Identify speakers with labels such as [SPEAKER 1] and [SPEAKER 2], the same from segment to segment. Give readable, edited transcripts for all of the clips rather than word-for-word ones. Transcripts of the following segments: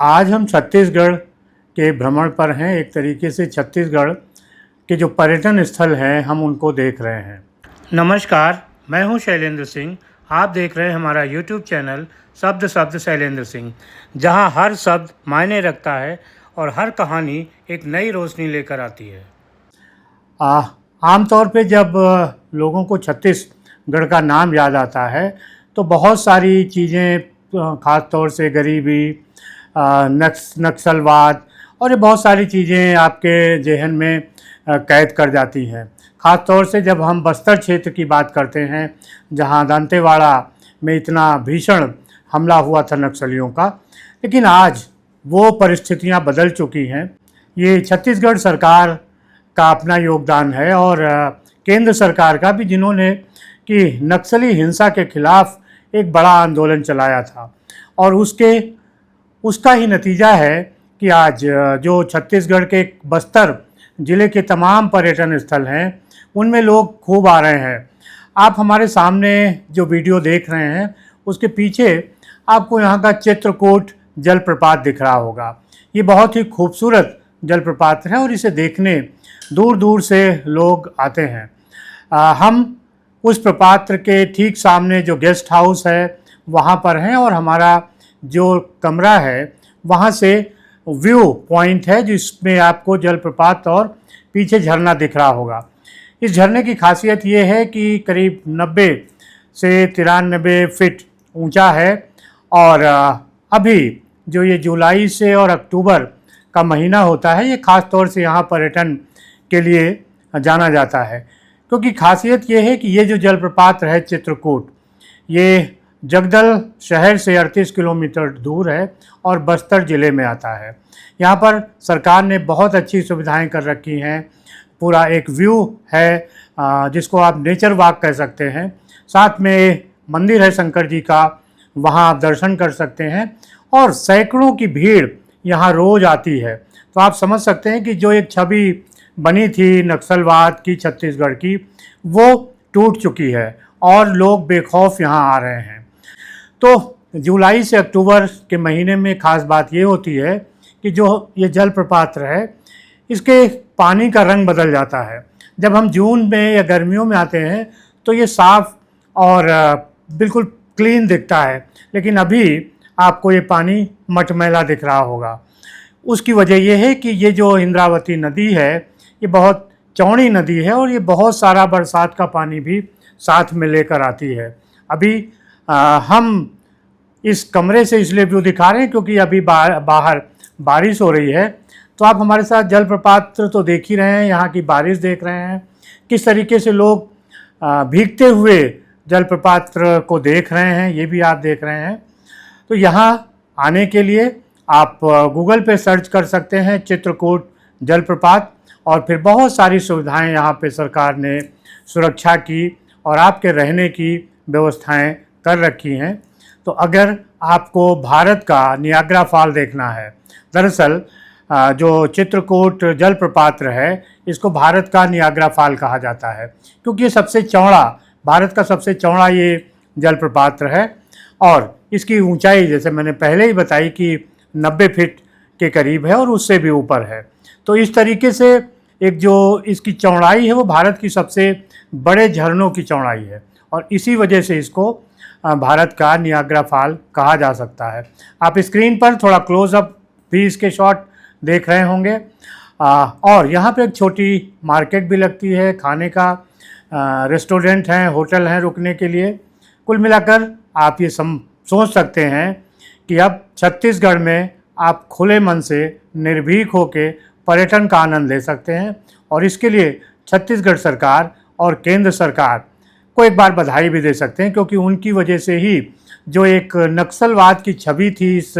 [SPEAKER 1] आज हम छत्तीसगढ़ के भ्रमण पर हैं। एक तरीके से छत्तीसगढ़ के जो पर्यटन स्थल हैं हम उनको देख रहे हैं। नमस्कार, मैं हूं शैलेंद्र सिंह। आप देख रहे हैं हमारा YouTube चैनल शब्द शब्द शैलेंद्र सिंह, जहां हर शब्द मायने रखता है और हर कहानी एक नई रोशनी लेकर आती है। आमतौर पे जब लोगों को छत्तीसगढ़ का नाम याद आता है तो बहुत सारी चीज़ें, ख़ास तौर से गरीबी, नक्सलवाद और ये बहुत सारी चीज़ें आपके जहन में कैद कर जाती हैं। ख़ास तौर से जब हम बस्तर क्षेत्र की बात करते हैं, जहां दंतेवाड़ा में इतना भीषण हमला हुआ था नक्सलियों का, लेकिन आज वो परिस्थितियां बदल चुकी हैं। ये छत्तीसगढ़ सरकार का अपना योगदान है और केंद्र सरकार का भी, जिन्होंने कि नक्सली हिंसा के खिलाफ एक बड़ा आंदोलन चलाया था और उसका ही नतीजा है कि आज जो छत्तीसगढ़ के बस्तर ज़िले के तमाम पर्यटन स्थल हैं उनमें लोग खूब आ रहे हैं। आप हमारे सामने जो वीडियो देख रहे हैं उसके पीछे आपको यहाँ का चित्रकूट जलप्रपात दिख रहा होगा। ये बहुत ही खूबसूरत जलप्रपात है और इसे देखने दूर दूर से लोग आते हैं। हम उस प्रपात के ठीक सामने जो गेस्ट हाउस है वहाँ पर हैं और हमारा जो कमरा है वहाँ से व्यू पॉइंट है जिसमें आपको जलप्रपात और पीछे झरना दिख रहा होगा। इस झरने की खासियत ये है कि करीब 90 से 93 फीट ऊंचा है और अभी जो ये जुलाई से और अक्टूबर का महीना होता है, ये ख़ास तौर से यहाँ पर्यटन के लिए जाना जाता है, क्योंकि खासियत ये है कि ये जो जलप्रपात है चित्रकूट, ये जगदल शहर से 38 किलोमीटर दूर है और बस्तर ज़िले में आता है। यहाँ पर सरकार ने बहुत अच्छी सुविधाएं कर रखी हैं। पूरा एक व्यू है जिसको आप नेचर वॉक कह सकते हैं। साथ में मंदिर है शंकर जी का, वहाँ आप दर्शन कर सकते हैं और सैकड़ों की भीड़ यहाँ रोज़ आती है। तो आप समझ सकते हैं कि जो एक छवि बनी थी नक्सलवाद की छत्तीसगढ़ की, वो टूट चुकी है और लोग बेखौफ यहाँ आ रहे हैं। तो जुलाई से अक्टूबर के महीने में ख़ास बात ये होती है कि जो ये जलप्रपात है इसके पानी का रंग बदल जाता है। जब हम जून में या गर्मियों में आते हैं तो ये साफ़ और बिल्कुल क्लीन दिखता है, लेकिन अभी आपको ये पानी मटमैला दिख रहा होगा। उसकी वजह यह है कि ये जो इंद्रावती नदी है ये बहुत चौड़ी नदी है और ये बहुत सारा बरसात का पानी भी साथ में लेकर आती है। अभी हम इस कमरे से इसलिए व्यू दिखा रहे हैं क्योंकि अभी बाहर बारिश हो रही है। तो आप हमारे साथ जलप्रपात तो देख ही रहे हैं, यहाँ की बारिश देख रहे हैं, किस तरीके से लोग भीगते हुए जलप्रपात को देख रहे हैं, ये भी आप देख रहे हैं। तो यहाँ आने के लिए आप गूगल पे सर्च कर सकते हैं चित्रकूट जलप्रपात और फिर बहुत सारी सुविधाएं यहाँ पे सरकार ने सुरक्षा की और आपके रहने की व्यवस्थाएं कर रखी हैं। तो अगर आपको भारत का नियाग्रा फॉल देखना है, दरअसल जो चित्रकूट जलप्रपात है इसको भारत का नियाग्रा फॉल कहा जाता है, क्योंकि ये सबसे चौड़ा, भारत का सबसे चौड़ा ये जलप्रपात है और इसकी ऊंचाई जैसे मैंने पहले ही बताई कि 90 फीट के करीब है और उससे भी ऊपर है। तो इस तरीके से एक जो इसकी चौड़ाई है वो भारत की सबसे बड़े झरनों की चौड़ाई है और इसी वजह से इसको भारत का नियाग्रा फॉल कहा जा सकता है। आप स्क्रीन पर थोड़ा क्लोजअप भी इसके शॉट देख रहे होंगे और यहाँ पे एक छोटी मार्केट भी लगती है, खाने का रेस्टोरेंट हैं, होटल हैं रुकने के लिए। कुल मिलाकर आप ये सोच सकते हैं कि अब छत्तीसगढ़ में आप खुले मन से निर्भीक होकर पर्यटन का आनंद ले सकते हैं और इसके लिए छत्तीसगढ़ सरकार और केंद्र सरकार को एक बार बधाई भी दे सकते हैं, क्योंकि उनकी वजह से ही जो एक नक्सलवाद की छवि थी इस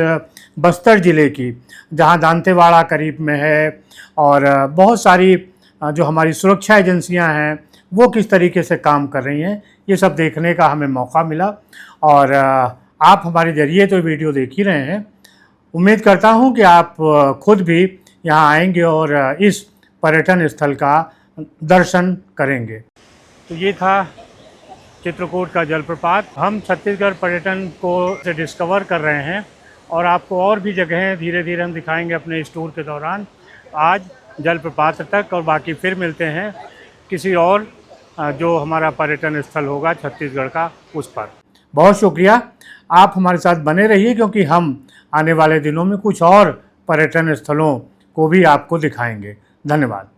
[SPEAKER 1] बस्तर ज़िले की, जहां दांतेवाड़ा करीब में है और बहुत सारी जो हमारी सुरक्षा एजेंसियां हैं वो किस तरीके से काम कर रही हैं, ये सब देखने का हमें मौका मिला। और आप हमारे ज़रिए तो वीडियो देख ही रहे हैं। उम्मीद करता हूं कि आप खुद भी यहाँ आएंगे और इस पर्यटन स्थल का दर्शन करेंगे। तो ये था चित्रकूट का जलप्रपात। हम छत्तीसगढ़ पर्यटन को से डिस्कवर कर रहे हैं और आपको और भी जगहें धीरे धीरे हम दिखाएंगे अपने इस टूर के दौरान। आज जलप्रपात तक, और बाकी फिर मिलते हैं किसी और जो हमारा पर्यटन स्थल होगा छत्तीसगढ़ का उस पर। बहुत शुक्रिया, आप हमारे साथ बने रहिए, क्योंकि हम आने वाले दिनों में कुछ और पर्यटन स्थलों को भी आपको दिखाएंगे। धन्यवाद।